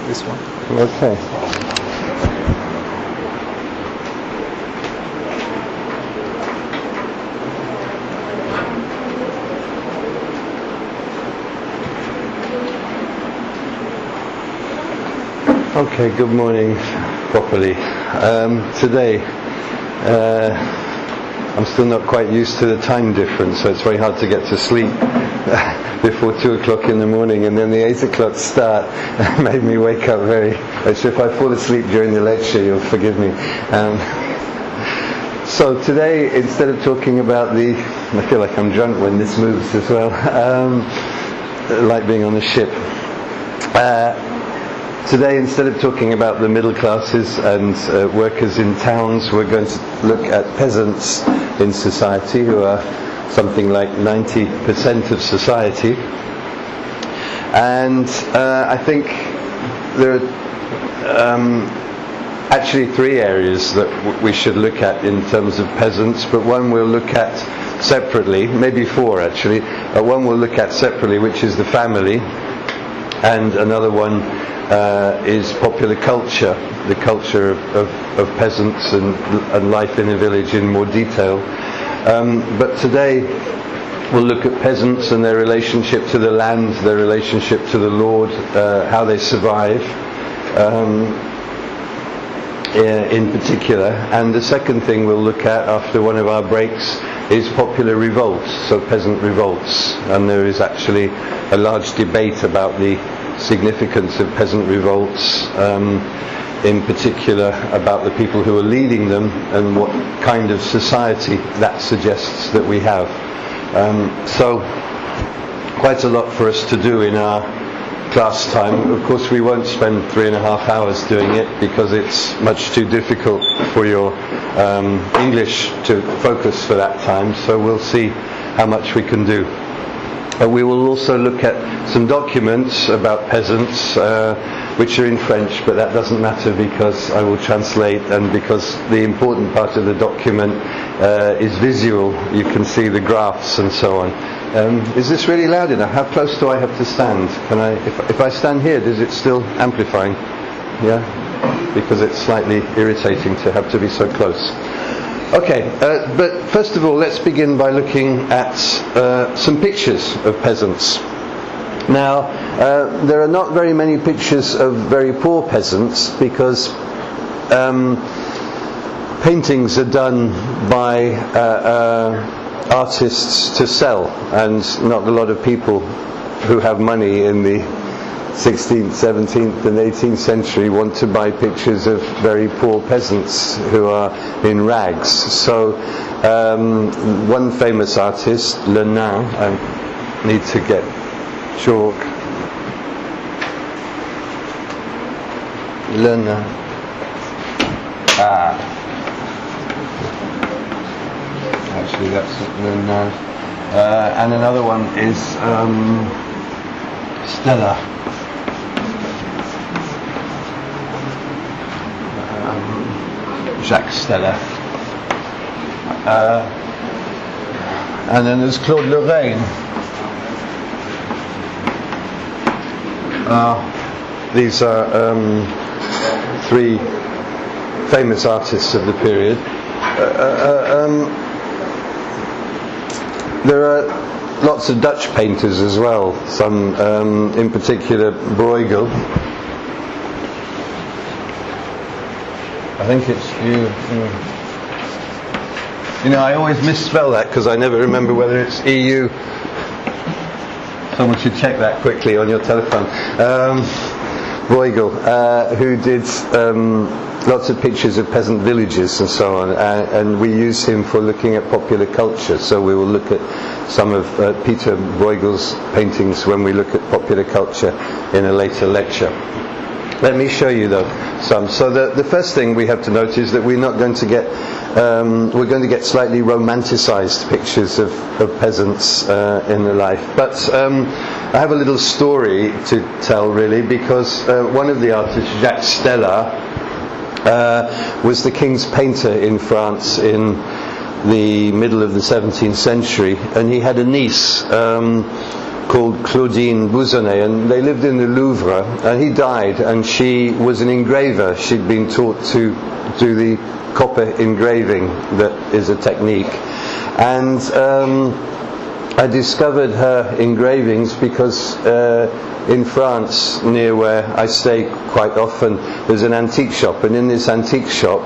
this one. Okay. Okay, good morning properly. Today, I'm still not quite used to the time difference, so it's very hard to get to sleep before 2 o'clock in the morning, and then the 8 o'clock start made me wake up very... So if I fall asleep during the lecture, you'll forgive me. So today, instead of talking about the... I feel like I'm drunk when this moves as well, like being on a ship. Today, instead of talking about the middle classes and workers in towns, we're going to look at peasants in society, who are something like 90% of society. And I think there are actually 3 areas that we should look at in terms of peasants, but one we'll look at separately, maybe 4 actually. One we'll look at separately, which is the family, and another one is popular culture, the culture of peasants and life in a village in more detail. But today we'll look at peasants and their relationship to the land, their relationship to the Lord, how they survive in particular. And the second thing we'll look at after one of our breaks is popular revolts, so peasant revolts. And there is actually a large debate about the significance of peasant revolts, in particular about the people who are leading them and what kind of society that suggests that we have. So quite a lot for us to do in our class time. Of course we won't spend 3.5 hours doing it, because it's much too difficult for your English to focus for that time, so we'll see how much we can do. We will also look at some documents about peasants, which are in French, but that doesn't matter because I will translate, and because the important part of the document is visual. You can see the graphs and so on. Is this really loud enough? How close do I have to stand? Can I, if I stand here, is it still amplifying? Yeah? Because it's slightly irritating to have to be so close. Okay, but first of all, let's begin by looking at some pictures of peasants. Now, there are not very many pictures of very poor peasants, because paintings are done by artists to sell, and not a lot of people who have money in the 16th, 17th and 18th century want to buy pictures of very poor peasants who are in rags. So one famous artist, Le Nain, I need to get chalk. Le Nain. Actually that's Le Nain. And another one is Stella. Jacques Stella. And then there's Claude Lorraine. These are 3 famous artists of the period. There are lots of Dutch painters as well, some in particular Bruegel. I think it's you. You know, I always misspell that because I never remember whether it's EU. Someone should check that quickly on your telephone. Bruegel, who did lots of pictures of peasant villages and so on, and we use him for looking at popular culture. So we will look at some of Peter Bruegel's paintings when we look at popular culture in a later lecture. Let me show you though some. So the first thing we have to note is that we're not going to get we're going to get slightly romanticized pictures of peasants in the life. But I have a little story to tell really, because one of the artists, Jacques Stella, was the king's painter in France in the middle of the 17th century, and he had a niece called Claudine Bouzonnet, and they lived in the Louvre, and he died, and she was an engraver. She'd been taught to do the copper engraving that is a technique. And I discovered her engravings because in France, near where I stay quite often, there's an antique shop, and in this antique shop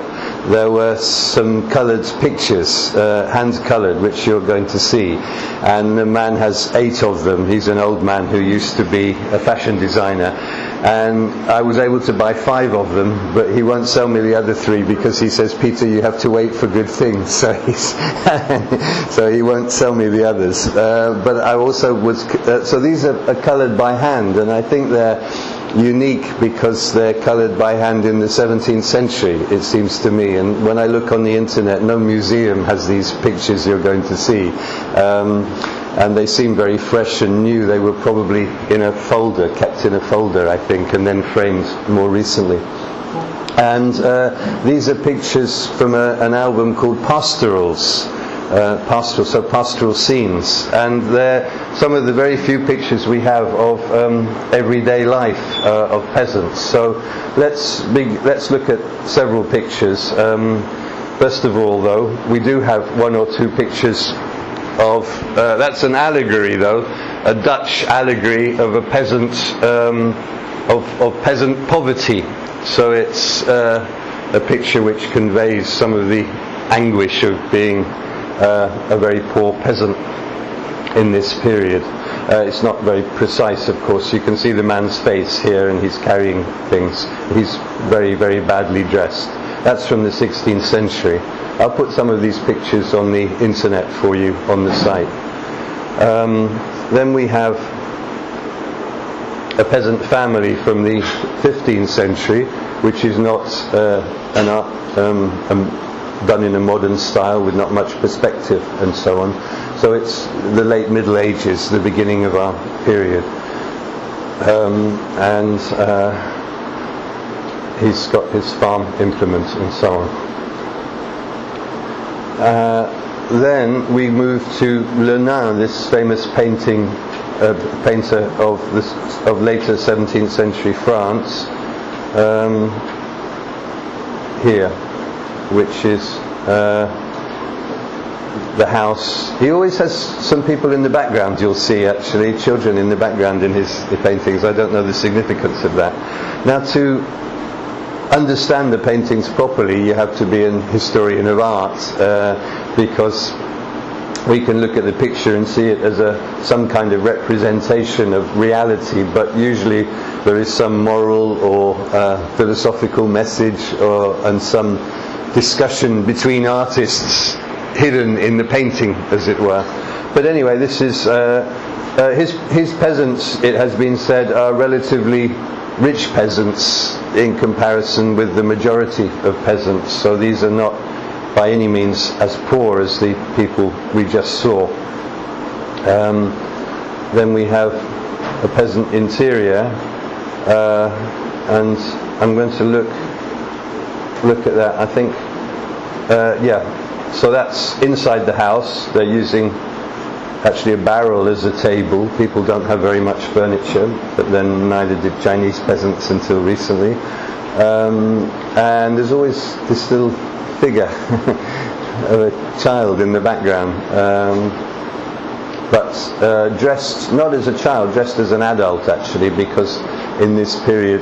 there were some coloured pictures, hand-coloured, which you're going to see, and the man has 8 of them. He's an old man who used to be a fashion designer, and I was able to buy 5 of them, but he won't sell me the other 3 because he says, Peter, you have to wait for good things, so so he won't sell me the others. But I also was, so these are coloured by hand, and I think they're unique because they're coloured by hand in the 17th century, it seems to me. And when I look on the internet, no museum has these pictures you're going to see. And they seem very fresh and new. They were probably in a folder, kept in a folder, I think, and then framed more recently. And these are pictures from an album called Pastorals. Pastoral scenes, and they're some of the very few pictures we have of everyday life of peasants. So let's look at several pictures. First of all, though, we do have 1 or 2 pictures of that's an allegory, though, a Dutch allegory of a peasant of peasant poverty. So it's a picture which conveys some of the anguish of being a very poor peasant in this period. It's not very precise, of course. You can see the man's face here, and he's carrying things. He's very, very badly dressed. That's from the 16th century. I'll put some of these pictures on the internet for you on the site. Then we have a peasant family from the 15th century, which is not an art done in a modern style with not much perspective and so on. So it's the late Middle Ages, the beginning of our period. And he's got his farm implement and so on. Then we move to Le Nain, this famous painter of later 17th century France, here, which is the house. He always has some people in the background, you'll see, actually, children in the background in his paintings. I don't know the significance of that. Now, to understand the paintings properly, you have to be an historian of art, because we can look at the picture and see it as some kind of representation of reality, but usually there is some moral or philosophical message and some discussion between artists hidden in the painting, as it were. But anyway, this is his peasants, it has been said, are relatively rich peasants in comparison with the majority of peasants. So these are not by any means as poor as the people we just saw. Then we have a peasant interior, and I'm going to look at that. I think, so that's inside the house. They're using actually a barrel as a table. People don't have very much furniture, but then neither did Chinese peasants until recently. And there's always this little figure of a child in the background, but dressed not as a child, dressed as an adult, actually, because in this period,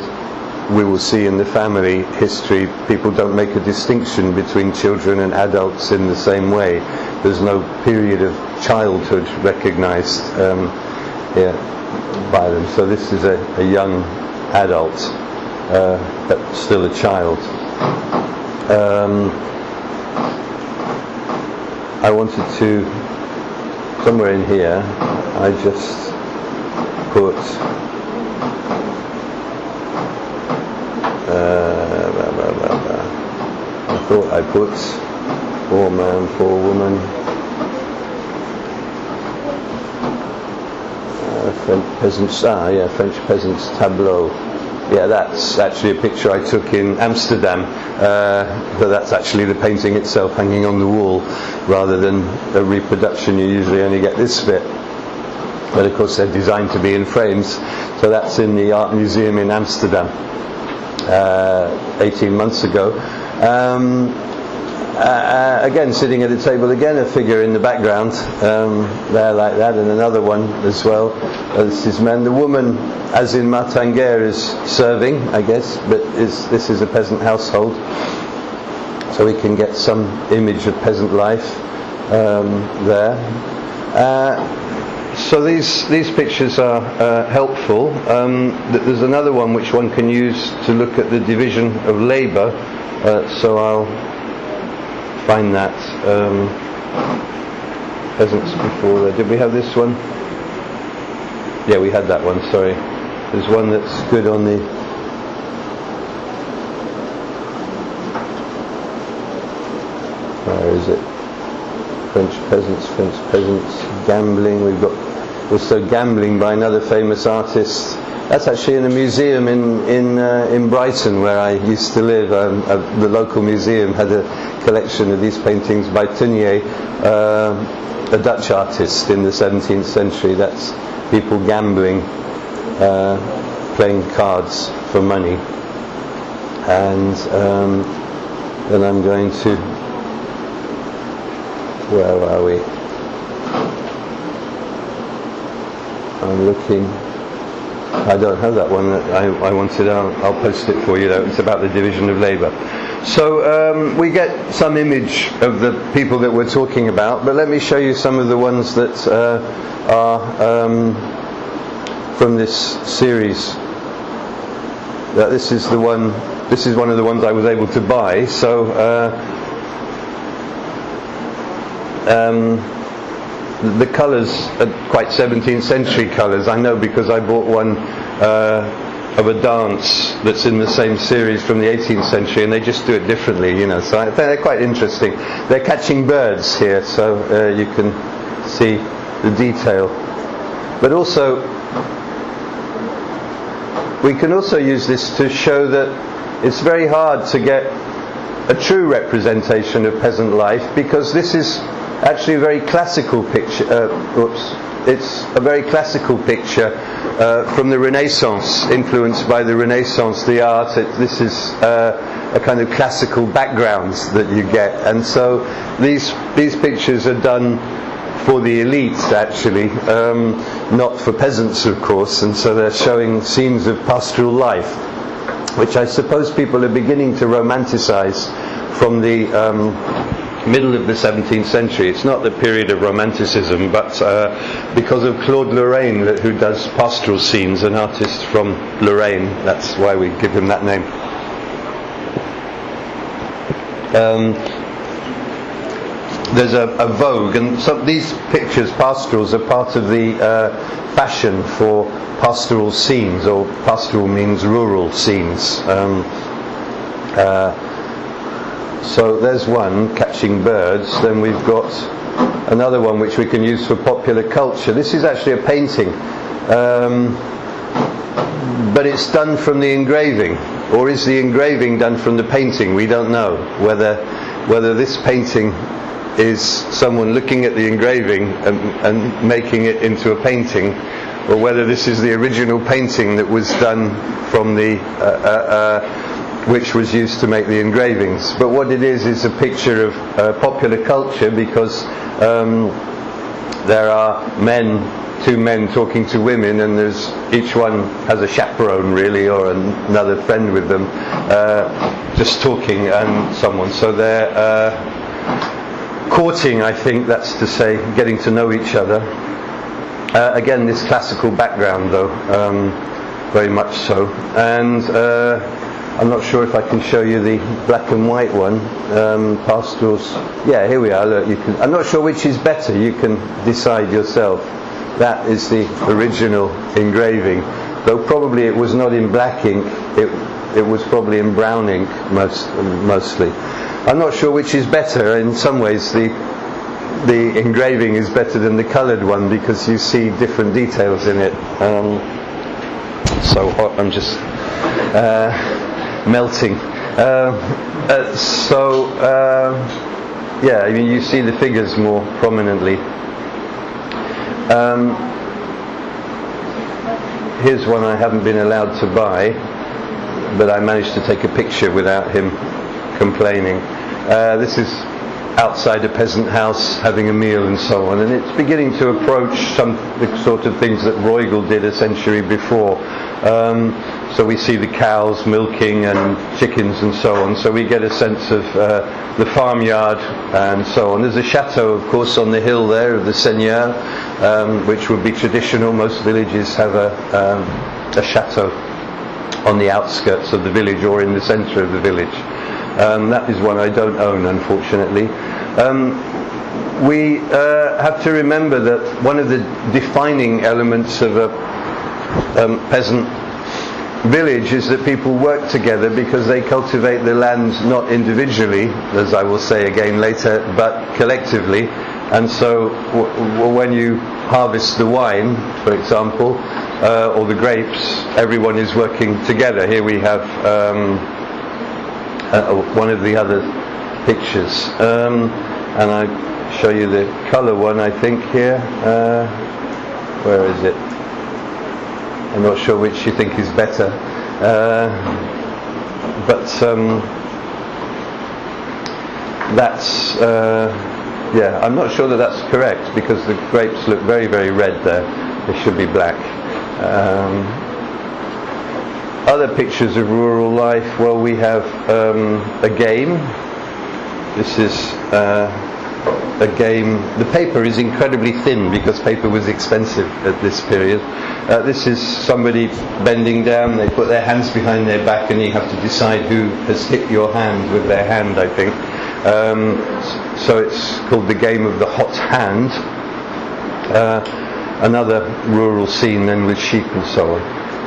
we will see in the family history, people don't make a distinction between children and adults in the same way. There's no period of childhood recognized by them. So this is a young adult, but still a child. I wanted to, somewhere in here, I just put I thought I put poor man, poor woman, French peasants, French peasants tableau. Yeah, that's actually a picture I took in Amsterdam, but that's actually the painting itself hanging on the wall, rather than a reproduction. You usually only get this bit. but of course they're designed to be in frames. So that's in the Art Museum in Amsterdam 18 months ago. Again, sitting at a table, again a figure in the background there like that, and another one as well. This is men. The woman, as in Martinguer, is serving, I guess, but this is a peasant household, so we can get some image of peasant life there. So these pictures are helpful. There's another one which one can use to look at the division of labour, so I'll find that. Peasants before there. Did we have this one? Yeah, we had that one, sorry. There's one that's good on the... Where is it? French peasants, gambling. We've got also Gambling by another famous artist. That's actually in a museum in Brighton, where I used to live. The local museum had a collection of these paintings by Teniers, a Dutch artist in the 17th century. That's people gambling, playing cards for money. And then I'm going to... Where are we? I'm looking. I don't have that one that I wanted. I'll post it for you though. It's about the division of labour. So we get some image of the people that we're talking about, but let me show you some of the ones that are from this series. This is the one. This is one of the ones I was able to buy. So the colours are quite 17th century colours. I know because I bought one of a dance that's in the same series from the 18th century, and they just do it differently, you know. So I think they're quite interesting. They're catching birds here, so you can see the detail. But also, we can also use this to show that it's very hard to get a true representation of peasant life, because this is actually a very classical picture. It's a very classical picture from the Renaissance, influenced by the Renaissance, the art. This is a kind of classical background that you get, and so these pictures are done for the elites, actually, not for peasants, of course, and so they're showing scenes of pastoral life, which I suppose people are beginning to romanticize from the middle of the 17th century. It's not the period of Romanticism, but because of Claude Lorraine, who does pastoral scenes, an artist from Lorraine. That's why we give him that name. There's a vogue, and so these pictures, pastorals, are part of the fashion for pastoral scenes, or pastoral means rural scenes. So there's one, catching birds. Then we've got another one which we can use for popular culture. This is actually a painting, but it's done from the engraving. Or is the engraving done from the painting? We don't know whether this painting is someone looking at the engraving and making it into a painting, or whether this is the original painting that was done from the which was used to make the engravings. But what it is a picture of popular culture, because there are two men talking to women, and each one has a chaperone, really, or another friend with them, just talking, and someone. So they're courting, I think, that's to say, getting to know each other. Again, this classical background, though, very much so. And I'm not sure if I can show you the black and white one, pastorals. Yeah, here we are. Look, I'm not sure which is better. You can decide yourself. That is the original engraving, though probably it was not in black ink. It was probably in brown ink mostly. I'm not sure which is better. In some ways, the engraving is better than the coloured one, because you see different details in it. So hot, I'm just melting. Yeah, I mean, you see the figures more prominently. here's one I haven't been allowed to buy, but I managed to take a picture without him complaining. This is outside a peasant house having a meal and so on, and it's beginning to approach the sort of things that Bruegel did a century before. So we see the cows milking and chickens and so on, so we get a sense of the farmyard and so on. There's a chateau, of course, on the hill there of the seigneur, which would be traditional. Most villages have a chateau on the outskirts of the village or in the centre of the village. That is one I don't own, unfortunately. We have to remember that one of the defining elements of a peasant village is that people work together because they cultivate the land not individually, as I will say again later, but collectively. And so when you harvest the wine, for example, or the grapes, everyone is working together. Here we have one of the other pictures, and I show you the colour one, I think, here. Where is it? I'm not sure which you think is better, but that's yeah, I'm not sure that that's correct, because the grapes look very, very red there. They should be black. Other pictures of rural life, well, we have a game. This is a game. The paper is incredibly thin because paper was expensive at this period. This is somebody bending down. They put their hands behind their back, and you have to decide who has hit your hand with their hand, I think. So it's called the game of the hot hand. Another rural scene then with sheep and so on.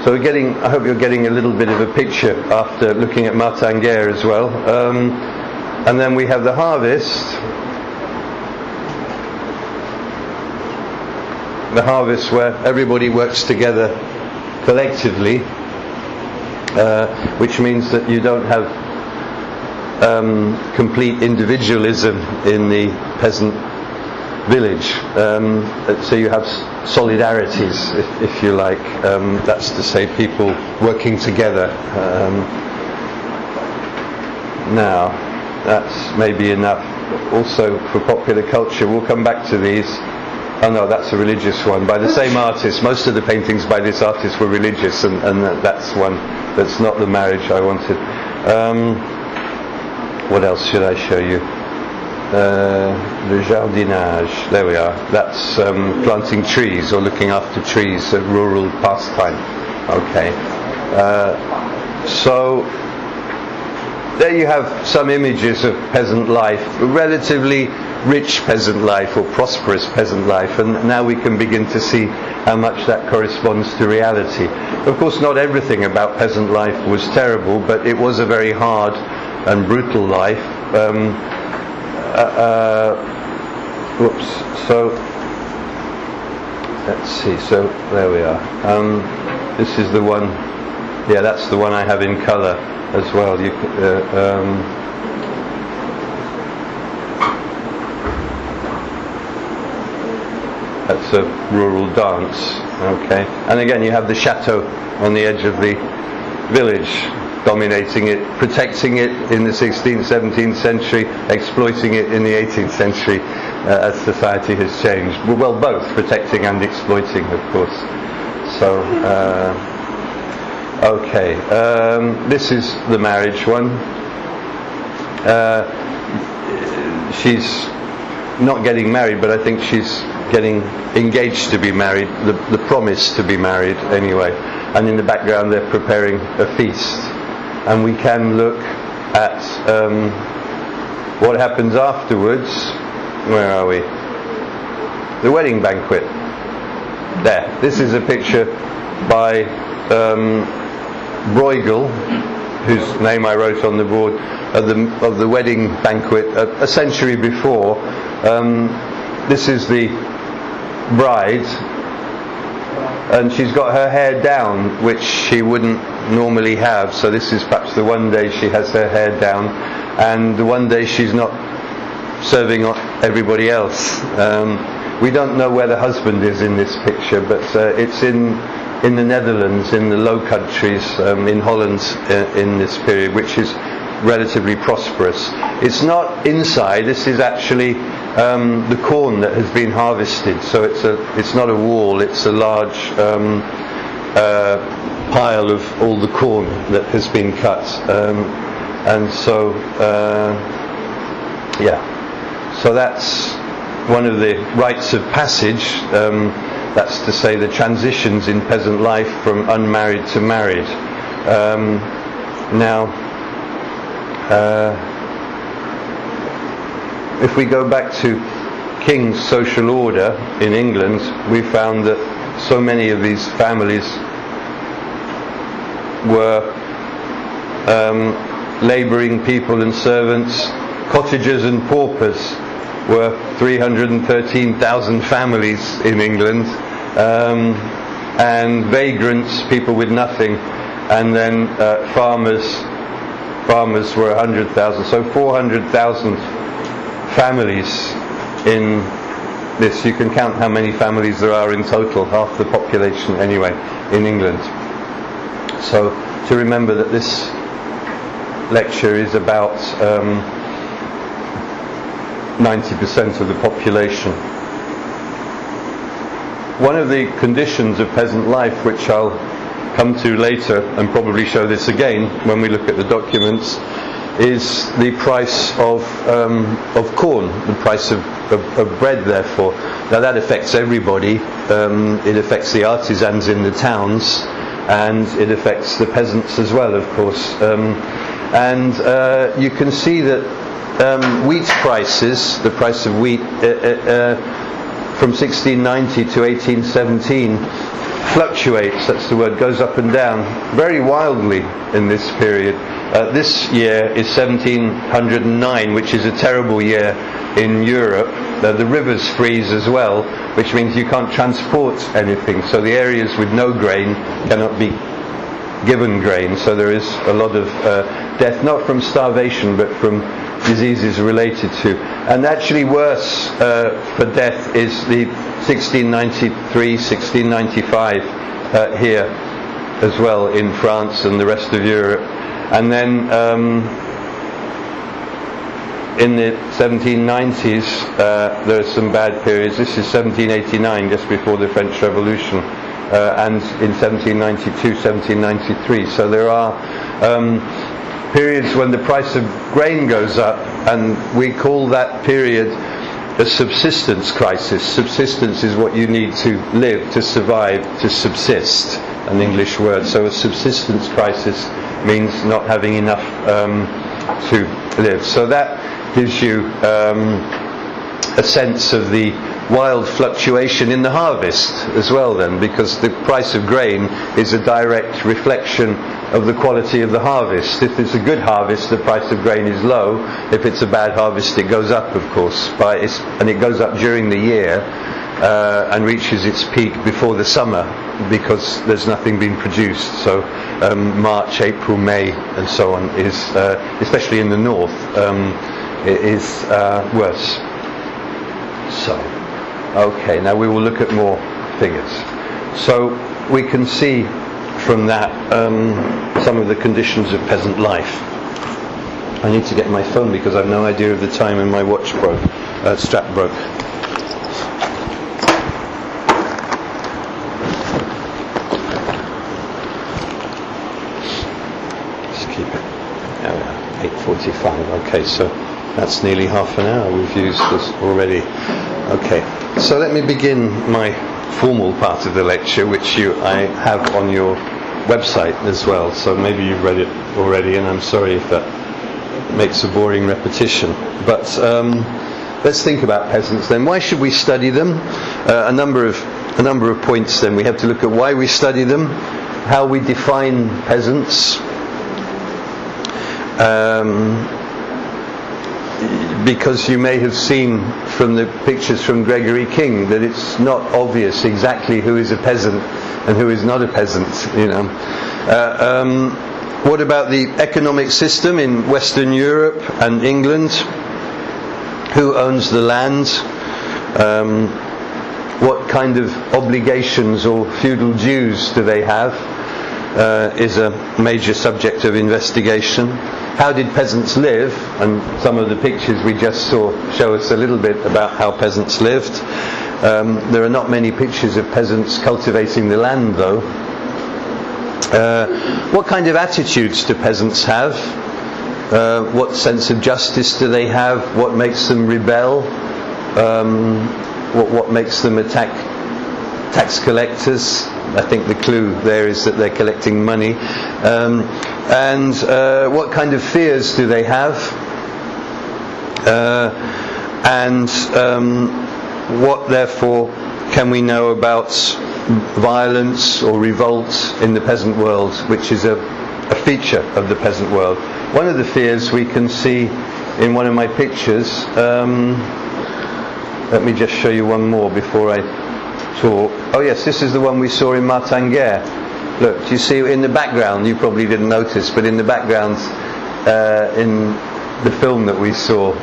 So I hope you're getting a little bit of a picture after looking at Martinguer as well. And then we have the harvest. The harvest where everybody works together collectively, which means that you don't have complete individualism in the peasant village. So you have solidarities, if you like. That's to say, people working together. Now, that's maybe enough. Also, for popular culture, we'll come back to these. Oh no, that's a religious one by the same artist. Most of the paintings by this artist were religious, and that's one that's not the marriage I wanted. What else should I show you? Le jardinage. There we are. That's planting trees or looking after trees, a rural pastime. Okay. So there you have some images of peasant life, relatively rich peasant life or prosperous peasant life, and now we can begin to see how much that corresponds to reality. Of course, not everything about peasant life was terrible, but it was a very hard and brutal life. So let's see. So there we are. This is the one. Yeah, that's the one I have in colour as well. That's a rural dance. Okay, and again you have the chateau on the edge of the village, dominating it, protecting it in the 16th, 17th century, exploiting it in the 18th century as society has changed. Well, both protecting and exploiting, of course. So, okay, this is the marriage one. She's not getting married, but I think she's getting engaged to be married, the promise to be married anyway. And in the background they're preparing a feast. And we can look at what happens afterwards. Where are we? The wedding banquet. There. This is a picture by Bruegel, whose name I wrote on the board, of the wedding banquet a century before. This is the bride, and she's got her hair down, which she wouldn't normally have. So this is perhaps the one day she has her hair down, and the one day she's not serving everybody else. We don't know where the husband is in this picture, but it's in in the Netherlands, in the Low Countries, in Holland in this period, which is relatively prosperous. It's not inside. This is actually the corn that has been harvested. So it's not a wall. It's a large pile of all the corn that has been cut. And so, so that's one of the rites of passage. That's to say the transitions in peasant life from unmarried to married. If we go back to King's social order in England, we found that so many of these families were labouring people and servants. Cottagers and paupers were 313,000 families in England, and vagrants, people with nothing, and then farmers were 100,000. So 400,000 families in this. You can count how many families there are in total, half the population anyway, in England. So to remember that this lecture is about 90% of the population. One of the conditions of peasant life, which I'll come to later and probably show this again when we look at the documents, is the price of corn, the price of bread, therefore. Now that affects everybody. It affects the artisans in the towns, and it affects the peasants as well, of course. And you can see that wheat prices, the price of wheat from 1690 to 1817 fluctuates, that's the word, goes up and down very wildly in this period. This year is 1709, which is a terrible year in Europe. The rivers freeze as well, which means you can't transport anything. So the areas with no grain cannot be given grain. So there is a lot of death, not from starvation, but from diseases related to. And actually worse for death is the 1693, 1695 here as well in France and the rest of Europe. And then in the 1790s there are some bad periods. This is 1789, just before the French Revolution, and in 1792, 1793. So there are periods when the price of grain goes up, and we call that period a subsistence crisis. Subsistence is what you need to live, to survive, to subsist, an English word. So a subsistence crisis means not having enough to live. So that gives you a sense of the wild fluctuation in the harvest as well then, because the price of grain is a direct reflection of the quality of the harvest. If it's a good harvest, the price of grain is low. If it's a bad harvest, it goes up, of course, and it goes up during the year and reaches its peak before the summer, because there's nothing being produced. So March, April, May and so on is, especially in the north, it is worse. So, okay, now we will look at more figures. So we can see from that some of the conditions of peasant life. I need to get my phone because I have no idea of the time and my watch strap broke. Just keep it. There we are, 8:45. Okay, so that's nearly half an hour we've used this already. Okay, so let me begin my formal part of the lecture, which I have on your website as well, so maybe you've read it already, and I'm sorry if that makes a boring repetition. But let's think about peasants then. Why should we study them? A number of points then. We have to look at why we study them, how we define peasants, because you may have seen from the pictures from Gregory King that it's not obvious exactly who is a peasant and who is not a peasant, you know. What about the economic system in Western Europe and England? Who owns the land? what kind of obligations or feudal dues do they have is a major subject of investigation. How did peasants live? And some of the pictures we just saw show us a little bit about how peasants lived. There are not many pictures of peasants cultivating the land, though. What kind of attitudes do peasants have? What sense of justice do they have? What makes them rebel? What makes them attack tax collectors? I think the clue there is that they're collecting money. And what kind of fears do they have? What, therefore, can we know about violence or revolt in the peasant world, which is a feature of the peasant world? One of the fears we can see in one of my pictures. Let me just show you one more before I talk. Oh yes, this is the one we saw in Martinguer. Look, do you see in the background, you probably didn't notice, but in the background in the film that we saw,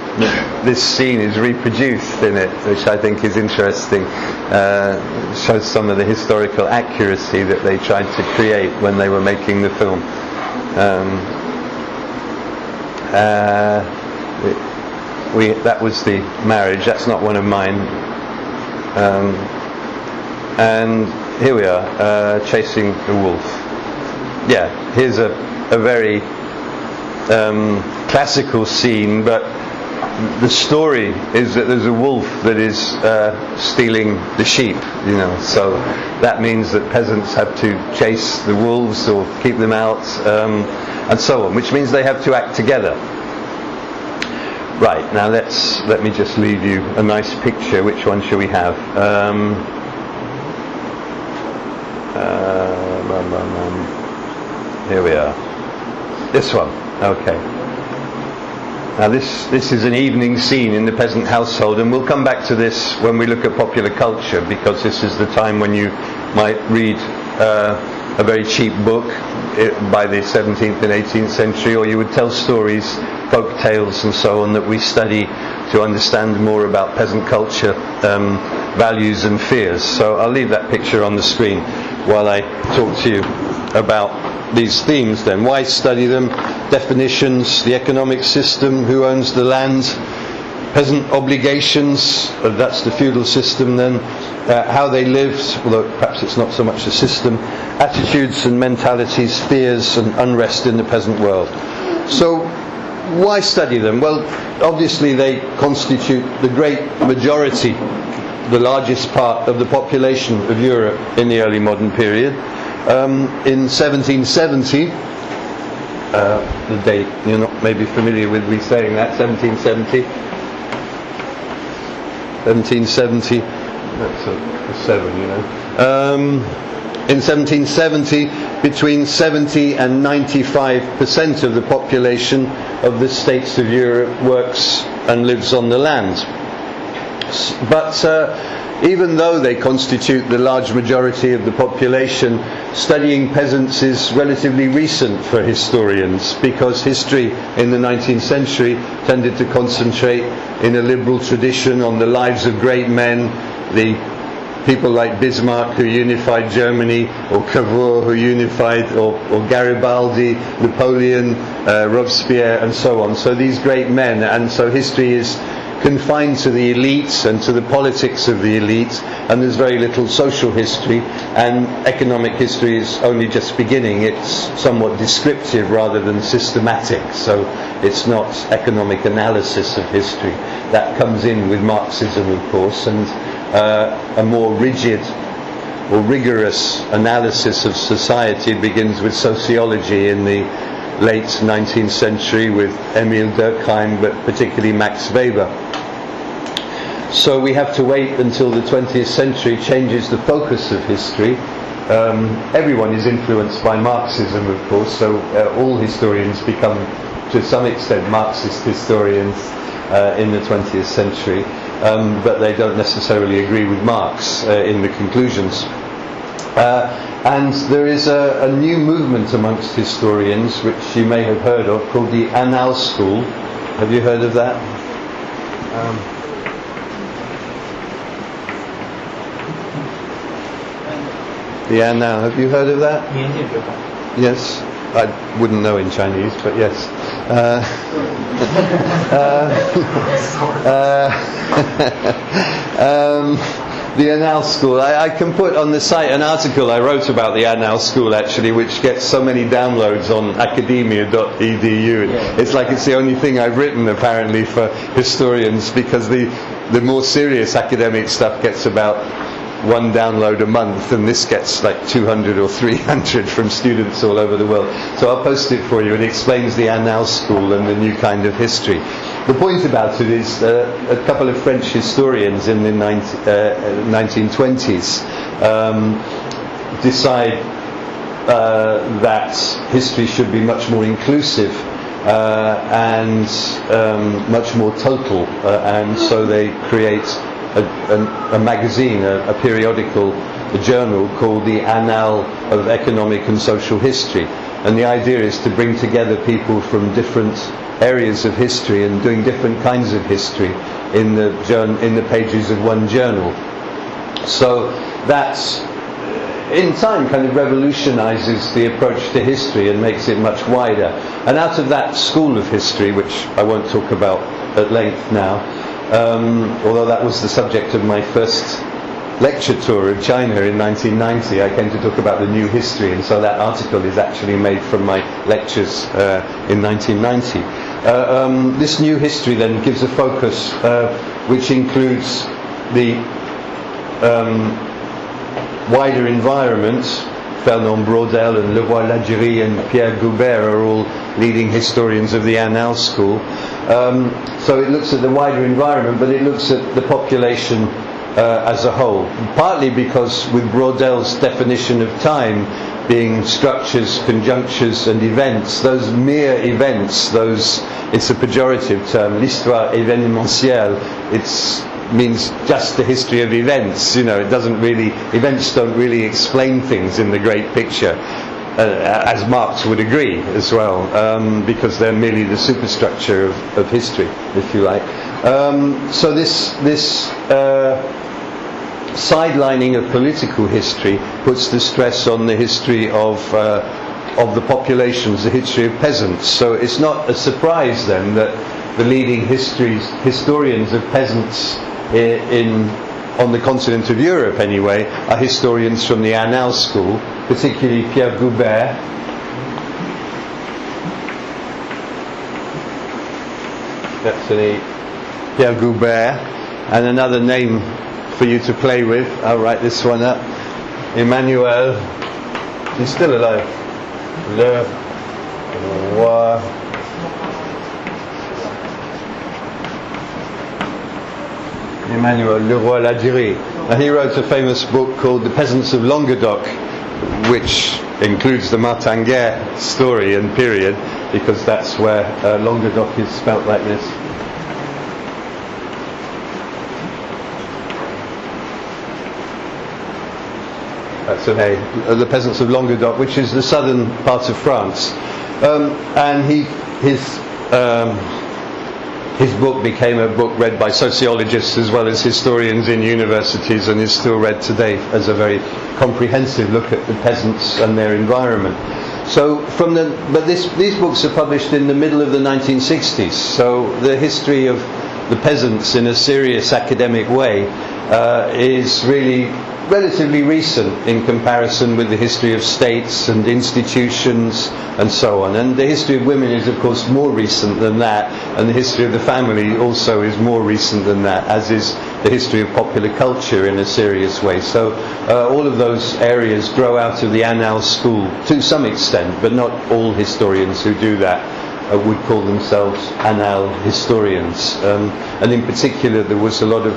this scene is reproduced in it, which I think is interesting. Shows some of the historical accuracy that they tried to create when they were making the film. That was the marriage. That's not one of mine. And here we are, chasing the wolf. Yeah, here's a very classical scene, but the story is that there's a wolf that is stealing the sheep, so that means that peasants have to chase the wolves or keep them out, and so on, which means they have to act together. Right, now let me just leave you a nice picture. Which one shall we have? Here we are. This one. Okay. Now this is an evening scene in the peasant household, and we'll come back to this when we look at popular culture, because this is the time when you might read a very cheap book by the 17th and 18th century, or you would tell stories, folk tales and so on, that we study to understand more about peasant culture, values and fears. So I'll leave that picture on the screen while I talk to you about these themes then. Why study them? Definitions, the economic system, who owns the land, peasant obligations, that's the feudal system then, how they lived, although perhaps it's not so much a system, attitudes and mentalities, fears and unrest in the peasant world. So why study them? Well, obviously they constitute the great majority, the largest part of the population of Europe in the early modern period. In 1770, the date you're not maybe familiar with me saying that, 1770, that's a 7, in 1770, between 70 and 95% of the population of the states of Europe works and lives on the land. But even though they constitute the large majority of the population, studying peasants is relatively recent for historians, because history in the 19th century tended to concentrate in a liberal tradition on the lives of great men, the people like Bismarck who unified Germany, or Cavour who unified, or Garibaldi, Napoleon, Robespierre and so on. So these great men, and so history is confined to the elites and to the politics of the elite, and there's very little social history, and economic history is only just beginning. It's somewhat descriptive rather than systematic, so it's not economic analysis of history. That comes in with Marxism, of course, and a more rigid or rigorous analysis of society begins with sociology in the late 19th century with Emil Durkheim, but particularly Max Weber. So we have to wait until the 20th century changes the focus of history. Everyone is influenced by Marxism, of course, so all historians become, to some extent, Marxist historians in the 20th century, but they don't necessarily agree with Marx in the conclusions. And there is a new movement amongst historians, which you may have heard of, called the Annales School. Have you heard of that? The Annales. Have you heard of that? 年鉴学坊 Yes. I wouldn't know in Chinese, but yes. The Annales School. I can put on the site an article I wrote about the Annales School, actually, which gets so many downloads on academia.edu. It's like it's the only thing I've written, apparently, for historians, because the more serious academic stuff gets about one download a month, and this gets like 200 or 300 from students all over the world. So I'll post it for you. It explains the Annales School and the new kind of history. The point about it is a couple of French historians in the 1920s decide that history should be much more inclusive and much more total, and so they create a magazine, a periodical, a journal called the Annals of Economic and Social History. And the idea is to bring together people from different areas of history and doing different kinds of history in the pages of one journal. So that's, in time, kind of revolutionizes the approach to history and makes it much wider. And out of that school of history, which I won't talk about at length now, although that was the subject of my first lecture tour of China in 1990, I came to talk about the new history, and so that article is actually made from my lectures in 1990. This new history then gives a focus which includes the wider environment. Fernand Braudel and Leroy-Ladurie and Pierre Goubert are all leading historians of the Annales School. So it looks at the wider environment, but it looks at the population as a whole. Partly because with Braudel's definition of time being structures, conjunctures and events, those mere events, it's a pejorative term, l'histoire événementielle, means just the history of events. Events don't really explain things in the great picture, as Marx would agree as well, because they're merely the superstructure of history, if you like. So this sidelining of political history puts the stress on the history of the populations, the history of peasants. So it's not a surprise then that the leading historians of peasants on the continent of Europe anyway are historians from the Annales School, particularly Pierre Goubert. That's Pierre Goubert, and another name for you to play with. I'll write this one up. Emmanuel, he's still alive. Emmanuel Leroy-Ladurie. And he wrote a famous book called The Peasants of Languedoc, which includes the Martinguer story and period, because that's where Languedoc is spelt like this. That's The Peasants of Languedoc, which is the southern part of France. And his book became a book read by sociologists as well as historians in universities, and is still read today as a very comprehensive look at the peasants and their environment. So these books are published in the middle of the 1960s. So the history of the peasants in a serious academic way is really relatively recent in comparison with the history of states and institutions and so on. And the history of women is of course more recent than that, and the history of the family also is more recent than that, as is the history of popular culture in a serious way. So all of those areas grow out of the Annales School to some extent, but not all historians who do that would call themselves Annales historians. And in particular there was a lot of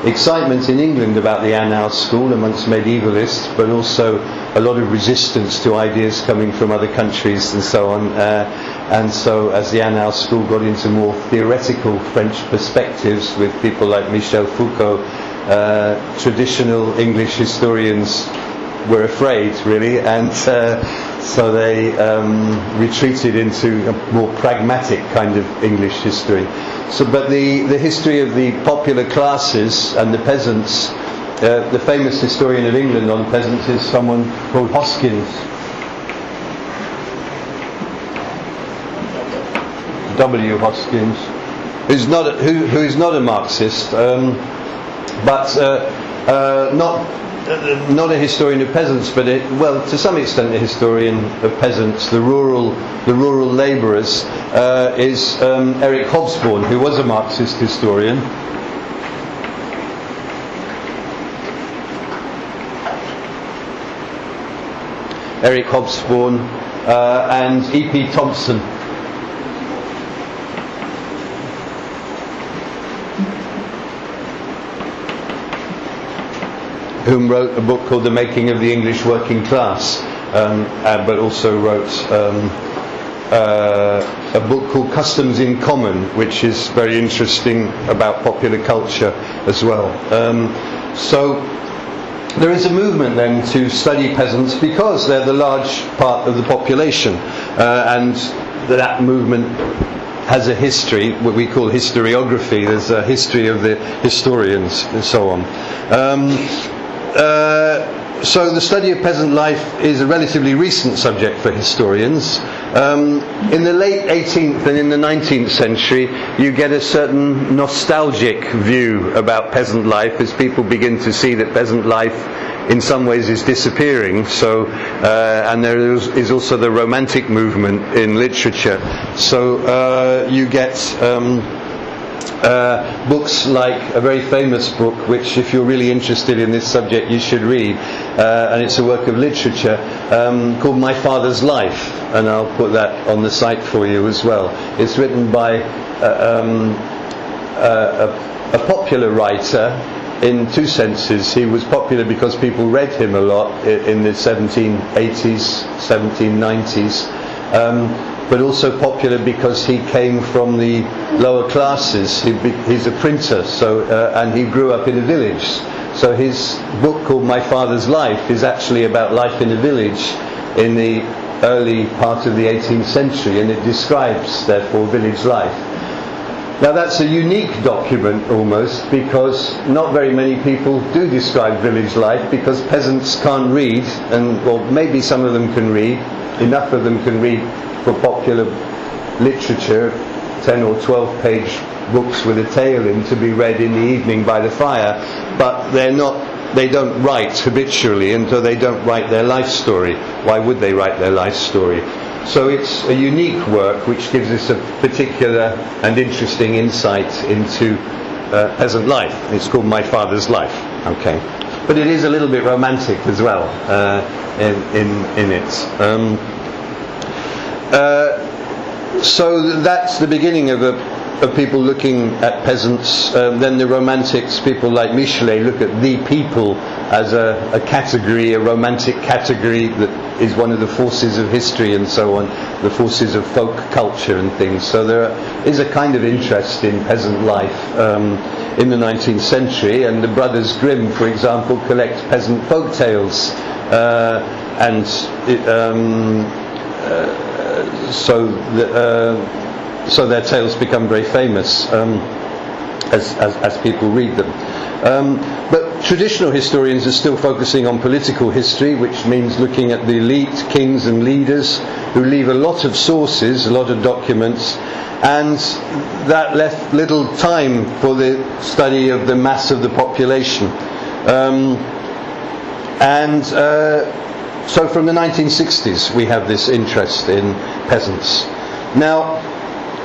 excitement in England about the Annales School amongst medievalists, but also a lot of resistance to ideas coming from other countries and so on. And so as the Annales School got into more theoretical French perspectives with people like Michel Foucault, traditional English historians were afraid, really, and so they retreated into a more pragmatic kind of English history. But the history of the popular classes and the peasants The famous historian of England on peasants is someone called Hoskins. W. Hoskins, who is not a Marxist, but not a historian of peasants, but to some extent a historian of peasants, the rural labourers, is Eric Hobsbawm, who was a Marxist historian. Eric Hobsbawm and E.P. Thompson. Whom wrote a book called The Making of the English Working Class, but also wrote a book called Customs in Common, which is very interesting about popular culture as well. So there is a movement then to study peasants because they're the large part of the population, and that movement has a history, what we call historiography. There's a history of the historians and so on. So the study of peasant life is a relatively recent subject for historians. In the late 18th and in the 19th century, you get a certain nostalgic view about peasant life as people begin to see that peasant life in some ways is disappearing. So, and there is also the Romantic movement in literature. So you get books like a very famous book, which if you're really interested in this subject you should read, and it's a work of literature called My Father's Life, and I'll put that on the site for you as well. It's written by a popular writer in two senses. He was popular because people read him a lot in the 1780s, 1790s, but also popular because he came from the lower classes. He's a printer, so and he grew up in a village. So his book called My Father's Life is actually about life in a village in the early part of the 18th century, and it describes, therefore, village life. Now that's a unique document almost, because not very many people do describe village life, because peasants can't read, or maybe some of them can read, enough of them can read for popular literature, 10 or 12 page books with a tale in to be read in the evening by the fire, but they don't write habitually, and so they don't write their life story. Why would they write their life story? So it's a unique work which gives us a particular and interesting insight into peasant life. It's called My Father's Life. Okay, but it is a little bit romantic as well in it. So that's the beginning of people looking at peasants. Then the Romantics, people like Michelet, look at the people as a category, a romantic category that is one of the forces of history and so on, the forces of folk culture and things. So there is a kind of interest in peasant life in the 19th century, and the Brothers Grimm, for example, collect peasant folk tales, so their tales become very famous as people read them. But traditional historians are still focusing on political history, which means looking at the elite, kings and leaders, who leave a lot of sources, a lot of documents, and that left little time for the study of the mass of the population. So from the 1960s we have this interest in peasants. Now,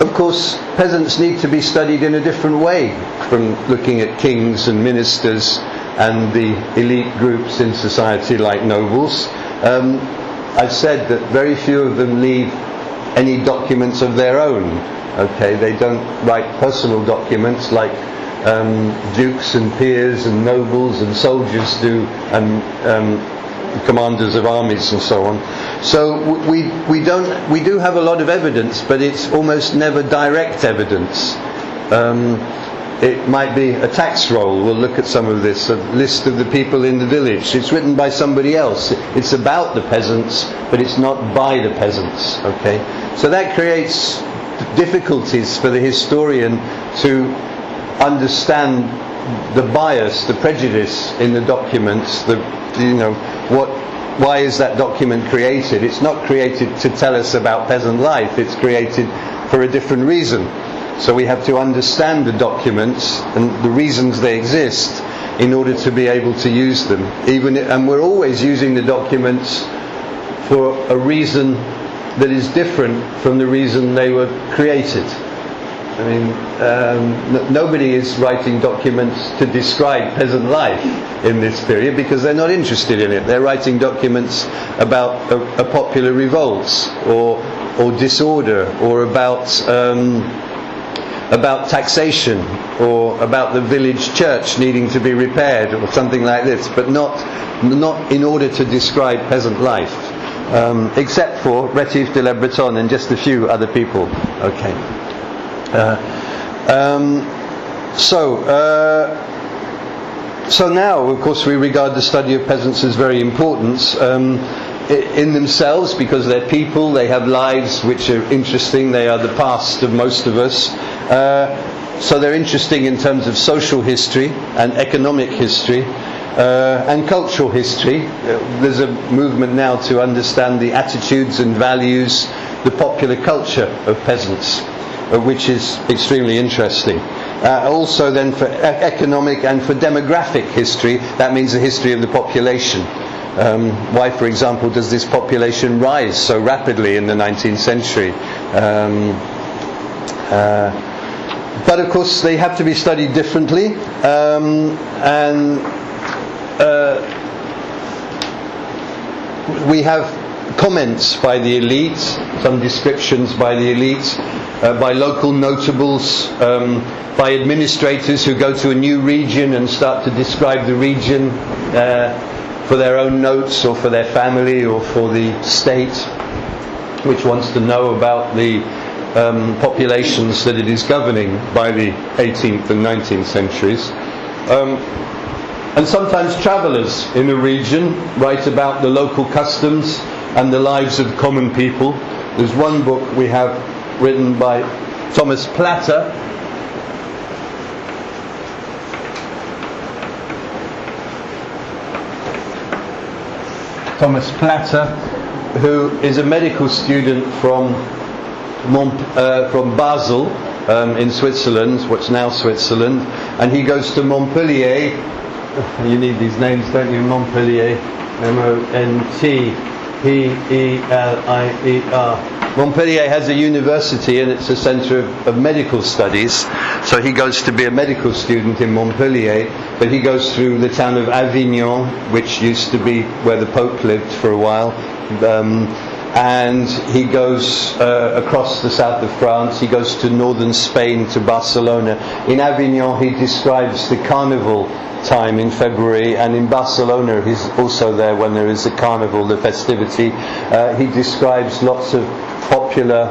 of course, peasants need to be studied in a different way from looking at kings and ministers and the elite groups in society like nobles. I've said that very few of them leave any documents of their own. Okay, they don't write personal documents like dukes and peers and nobles and soldiers do, and commanders of armies and so on. So we do have a lot of evidence, but it's almost never direct evidence. It might be a tax roll. We'll look at some of this, a list of the people in the village. It's written by somebody else. It's about the peasants, but it's not by the peasants. Okay, so that creates difficulties for the historian to understand the bias, the prejudice in the documents, why is that document created? It's not created to tell us about peasant life, it's created for a different reason. So we have to understand the documents and the reasons they exist in order to be able to use them. And we're always using the documents for a reason that is different from the reason they were created. I mean, nobody is writing documents to describe peasant life in this period because they're not interested in it. They're writing documents about a popular revolts or disorder, or about taxation, or about the village church needing to be repaired, or something like this, but not in order to describe peasant life, except for Rétif de la Bretonne and just a few other people. Okay. So now, of course, we regard the study of peasants as very important in themselves, because they're people, they have lives which are interesting, they are the past of most of us. So they're interesting in terms of social history and economic history and cultural history. There's a movement now to understand the attitudes and values, the popular culture of peasants, which is extremely interesting. Also then for economic and for demographic history, that means the history of the population. Why, for example, does this population rise so rapidly in the 19th century? But of course they have to be studied differently, and we have comments by the elite, some descriptions by the elite, by local notables, by administrators who go to a new region and start to describe the region for their own notes, or for their family, or for the state, which wants to know about the populations that it is governing by the 18th and 19th centuries. And sometimes travellers in a region write about the local customs and the lives of common people. There's one book we have written by Thomas Platter, who is a medical student from Basel in Switzerland, what's now Switzerland, and he goes to Montpellier. You need these names, don't you? Montpellier, Montpellier. Montpellier has a university, and it's a centre of medical studies. So he goes to be a medical student in Montpellier, but he goes through the town of Avignon, which used to be where the Pope lived for a while. And he goes across the south of France. He goes to northern Spain, to Barcelona. In Avignon he describes the carnival time in February, and in Barcelona he's also there when there is the carnival, the festivity. He describes lots of popular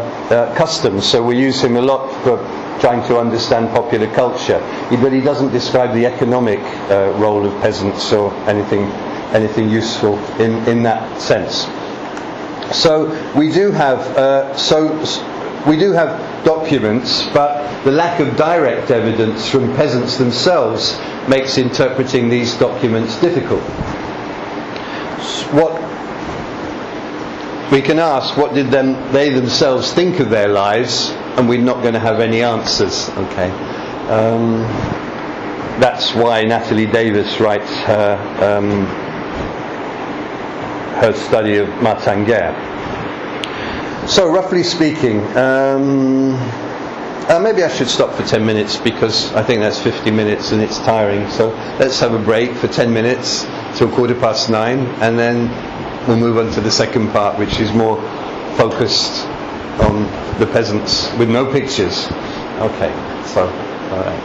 customs, so we use him a lot for trying to understand popular culture, but he doesn't describe the economic role of peasants or anything useful in that sense. So we do have documents, but the lack of direct evidence from peasants themselves makes interpreting these documents difficult. What we can ask, what did they themselves think of their lives, and we're not going to have any answers. Okay, that's why Natalie Davis writes her study of Martin-Guerre. So roughly speaking, maybe I should stop for 10 minutes, because I think that's 50 minutes and it's tiring. So let's have a break for 10 minutes till 9:15, and then we'll move on to the second part, which is more focused on the peasants with no pictures. Okay, so all right.